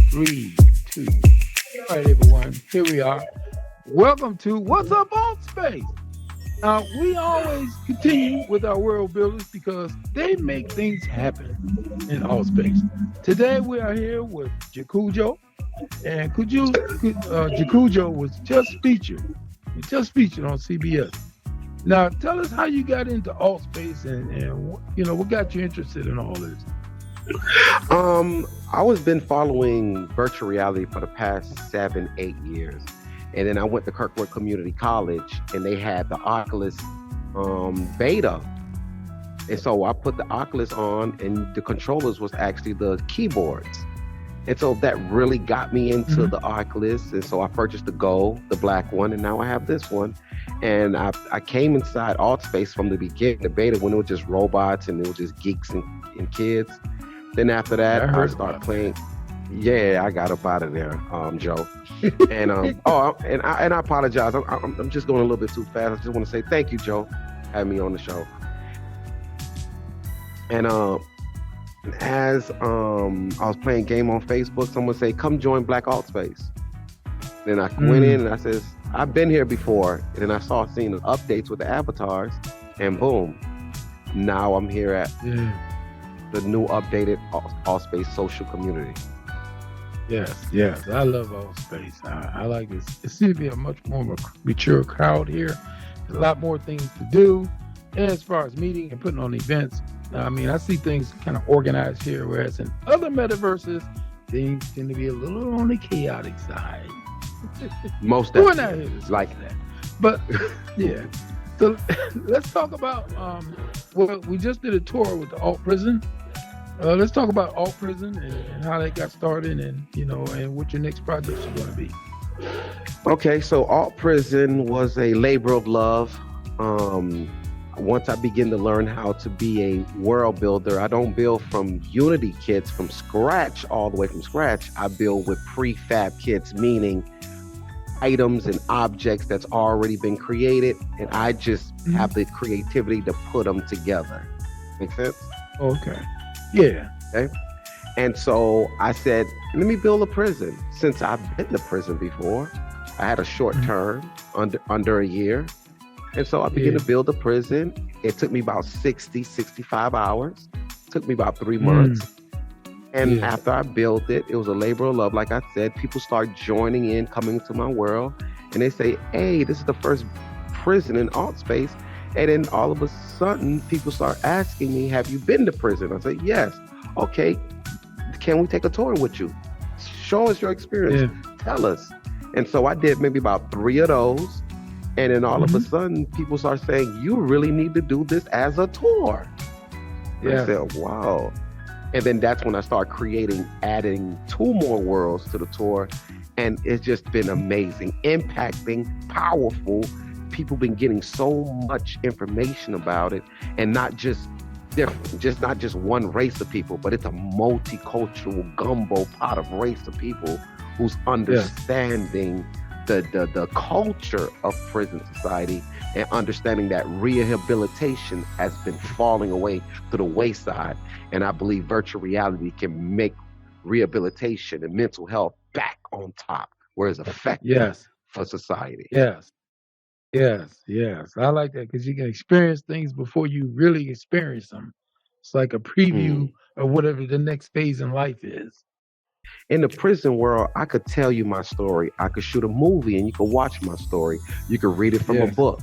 Three, two. All right, everyone. Here we are. Welcome to What's Up AltSpace. Now, we always continue with our world builders because they make things happen in AltSpace. Today, we are here with JahKujo. And JahKujo was just featured. He just featured on CBS. Now, tell us how you got into AltSpace and what got you interested in all this. I was been following virtual reality for the past 7-8 years. And then I went to Kirkwood Community College and they had the Oculus beta. And so I put the Oculus on and the controllers was actually the keyboards. And so that really got me into the Oculus. And so I purchased the Go, the black one, and now I have this one. And I came inside AltSpace from the beginning, the beta, when it was just robots and it was just geeks and kids. Then after that, I started playing. Yeah, I got up out of there, Joe. And I apologize. I'm just going a little bit too fast. I just want to say thank you, Joe, for having me on the show. And as I was playing game on Facebook, someone said, "Come join Black AltSpace." Then I went in and I says, "I've been here before." And then I saw seeing the updates with the avatars, and boom, now I'm here at the new updated AltSpace social community. Yes, I love AltSpace. I like this. It seems to be a much more mature crowd here. There's a lot more things to do. And as far as meeting and putting on events, I see things kind of organized here, whereas in other metaverses, things tend to be a little on the chaotic side. Most definitely. We're not here to like that. But yeah. So let's talk about, we just did a tour with the Alt Prison. Let's talk about Alt Prison and how that got started and what your next projects are going to be. Okay, so Alt Prison was a labor of love. Once I begin to learn how to be a world builder, I don't build from Unity kits from scratch, all the way from scratch. I build with prefab kits, meaning items and objects that's already been created, and I just have the creativity to put them together. Make sense? Okay. Yeah. Okay. And so I said, let me build a prison. Since I've been to prison before, I had a short term under a year. And so I began to build a prison. It took me about 65 hours. It took me about 3 months. And after I built it, it was a labor of love. Like I said, people start joining in, coming to my world, and they say, "Hey, this is the first prison in AltSpace." And then all of a sudden, people start asking me, "Have you been to prison?" I say, "Yes." "Okay, can we take a tour with you? Show us your experience. Tell us." And so I did maybe about 3 of those. And then all of a sudden, people start saying, "You really need to do this as a tour." I said, "Wow." And then that's when I started adding 2 more worlds to the tour. And it's just been amazing, impacting, powerful. People been getting so much information about it, and not just different, not just one race of people, but it's a multicultural gumbo pot of race of people who's understanding the culture of prison society and understanding that rehabilitation has been falling away to the wayside. And I believe virtual reality can make rehabilitation and mental health back on top, where it's effective for society. Yes. I like that because you can experience things before you really experience them. It's like a preview of whatever the next phase in life is. In the prison world, I could tell you my story. I could shoot a movie and you could watch my story. You could read it from a book.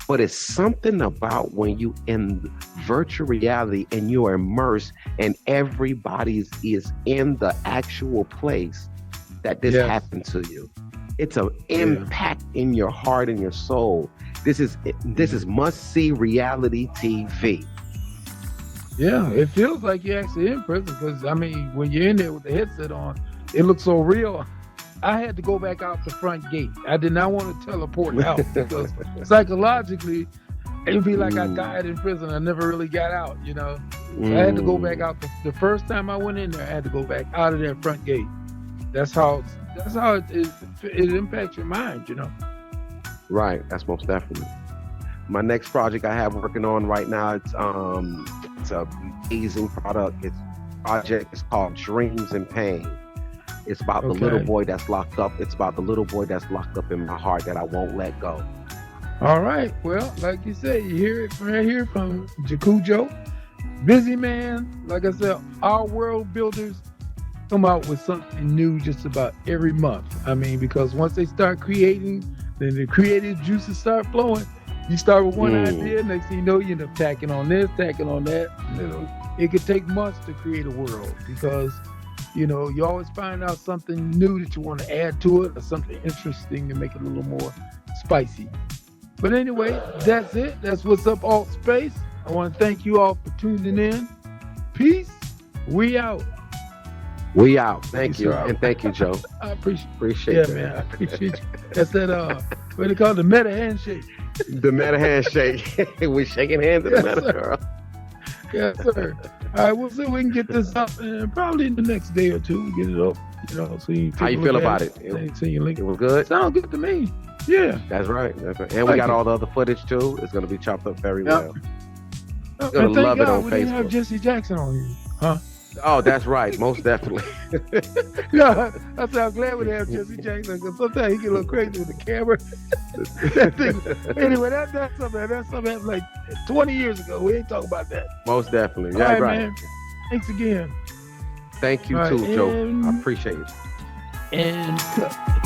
But it's something about when you in virtual reality and you are immersed and everybody is in the actual place that this happened to you. It's an impact in your heart and your soul. This is must-see reality TV. Yeah, it feels like you're actually in prison because, when you're in there with the headset on, it looks so real. I had to go back out the front gate. I did not want to teleport out because psychologically, it would be like I died in prison. I never really got out, So I had to go back out. The first time I went in there, I had to go back out of that front gate. That's how it impacts your mind, Right, that's most definitely. My next project I have working on right now, it's an amazing project. It's called Dreams and Pain. It's about the little boy that's locked up. It's about the little boy that's locked up in my heart that I won't let go. All right. Well, like you said, you hear it right here from JahKujo. Busy man. Like I said, our world builders come out with something new just about every month. I mean, because once they start creating, then the creative juices start flowing. You start with one idea, next thing you know, you end up tacking on this, tacking on that. You know, it could take months to create a world because, you know, you always find out something new that you want to add to it or something interesting to make it a little more spicy. But anyway, that's it. That's what's up, AltSpace. I want to thank you all for tuning in. Peace. We out. We out. Thank you. And thank you, Joe. I appreciate that. Yeah, man. I appreciate you. That's that, what they call the meta handshake. The meta handshake. We're shaking hands in the meta, girl. Yes, sir. All right, we'll see if we can get this up probably in the next day or two. Get it up, you know. So you how you feel about it? It was good. Sounds good to me. Yeah. That's right. That's right. And we got all the other footage too. It's gonna be chopped up very well. You're gonna love it on we Facebook. Didn't have Jesse Jackson on here, huh? Oh, that's right. Most definitely. Yeah, I said I'm glad we have Jesse Jackson because sometimes he get a little crazy with the camera. Anyway, that's something like 20 years ago. We ain't talking about that. Most definitely. Yeah, right. Man. Thanks again. Thank you too, Joe. I appreciate it. And cut.